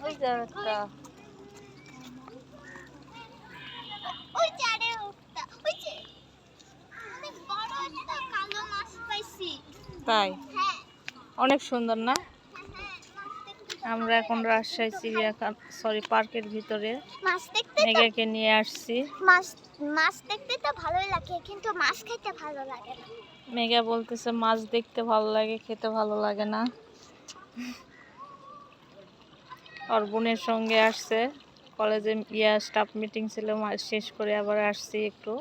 ওই যে একটা ওই যে আরে ওটা ওই যে অনেক বড় একটা কালো মাছ পাইছি। তাই হ্যাঁ অনেক সুন্দর না? হ্যাঁ মাছ দেখতে তো আমরা ভালোই এখন লাগে, রাজশাহী কিন্তু চিড়িয়াখানা পার্কের ভিতরে মাছ দেখতে তো মেঘাকে নিয়ে আসছি। মাছ মাছ দেখতে তো ভালোই লাগে, কিন্তু মাছ খেতে ভালো লাগে না। মেঘা বলতেছে মাছ দেখতে ভালো লাগে, খেতে ভালো লাগে না। ওর বোনের সঙ্গে আসছে, কলেজে স্টাফ মিটিং ছিল, শেষ করে আবার আসছি একটু।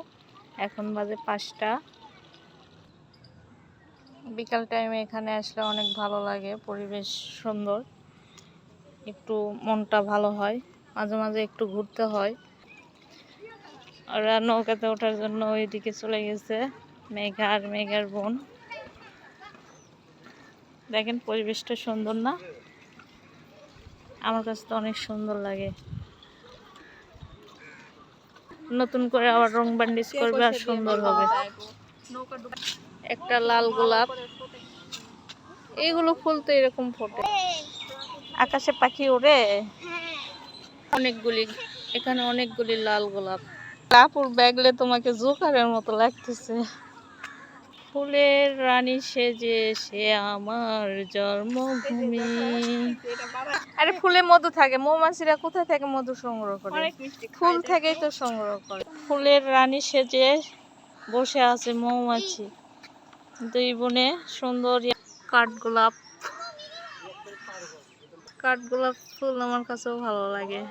এখন বাজে 5টা। বিকাল টাইমে এখানে আসলে অনেক ভালো লাগে, পরিবেশ সুন্দর, একটু মনটা ভালো হয়, মাঝে মাঝে একটু ঘুরতে হয়। ওরা নৌকাতে ওঠার জন্য ওইদিকে চলে গেছে, মেঘা আর মেঘার বোন। দেখেন পরিবেশটা সুন্দর না? আমার কাছে তো অনেক সুন্দর লাগে। নতুন করে আবার রং বান্ডিশ করবে আর সুন্দর হবে। একটা লাল গোলাপ, এইগুলো ফুল তো এরকম ফোটে, আকাশে পাখি ওড়ে। হ্যাঁ অনেকগুলি, এখানে অনেকগুলি লাল গোলাপ। কাপড় ব্যাগলে তোমাকে জোকারের মতো লাগতেছে। ফুলের রানী সেজে সে আমার জন্মভূমি। আরে ফুলে মধু থাকে, মৌমাছিরা কোথা থেকে মধু সংগ্রহ করে? ফুল থেকেই তো সংগ্রহ করে। ফুলের রানী সেজে বসে আছে মৌমাছি। দুই বোনে সুন্দর কাঠগোলাপ। কাঠগোলাপ ফুল আমার কাছেও ভালো লাগে।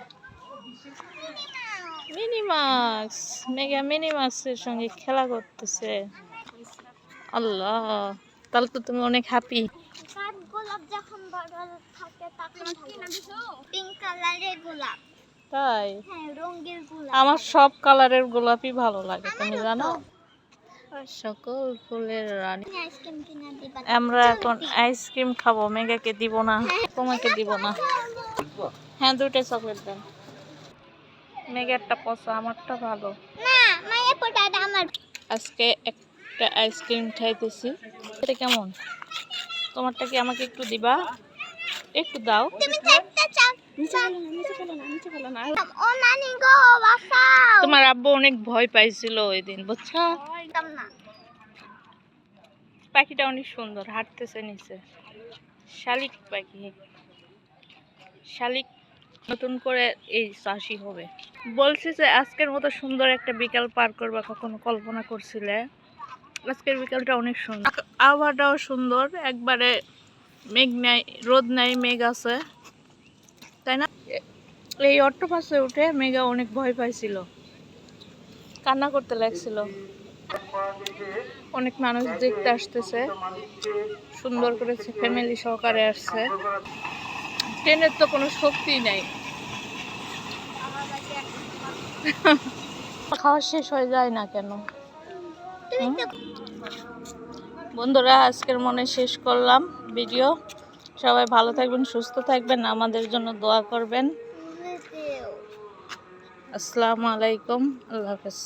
মিনিমাক্স, মেগা মিনিমাক্সের সঙ্গে খেলা করতেছে। আল্লাহ, তাহলে তো তুমি অনেক হ্যাপি। কাঠগোলাপ যখন বড় থাকে তখন পিঙ্ক কালারের গোলাপ। তাই হ্যাঁ রঙের গোলাপ। আমার সব কালারের গোলাপই ভালো লাগে, তুমি আমারও জানো? তো। সকল ফুলের রানী। তুমি আইসক্রিম কিনে দিবা? আমরা এখন আইসক্রিম খাবো, মেগাকে দিব না, তোমাকে দিব না। হ্যাঁ, 2টা চকলেট দেন। মেগারটা পচা, আমারটা ভালো। না মায়ের পোটাটা আমার। আজকে একটা আইসক্রিম খাইতেছি, এটা কেমন? তোমারটা কি আমাকে একটু দিবা? একটু দাও। তুমি তো একটা চাপ নিচে ফেলো না ও নানি গো বাঁচাও। তোমার আব্বু অনেক ভয় পাইছিল ওই দিন, বুঝছো? একদম না। পাখিটা অনেক সুন্দর, হাঁটতেছে নিচে। শালিক পাখি, শালিক নতুন করে এই চাষি হবে। বলছি যে আজকের মতো সুন্দর একটা বিকাল পার করবা, কখনো কল্পনা করছিলে? আজকের বিকালটা অনেক সুন্দর, আবহাওয়াটাও সুন্দর, একবারে মেঘ নাই, রোদ নাই, মেঘ আছে, তাই না? এই অক্টোপাসে উঠে মেঘা অনেক ভয় পাইছিল, কান্না করতে লাগছিল। অনেক মানুষ দেখতে আসতেছে, সুন্দর করেছে, ফ্যামিলি সহকারে আসছে। ট্রেনের তো কোনো শক্তি নাই, খাওয়া শেষ হয়ে যায় না কেন? বন্ধুরা, আজকের মনে শেষ করলাম ভিডিও। সবাই ভালো থাকবেন, সুস্থ থাকবেন, আমাদের জন্য দোয়া করবেন। আসসালামু আলাইকুম, আল্লাহ হাফেজ।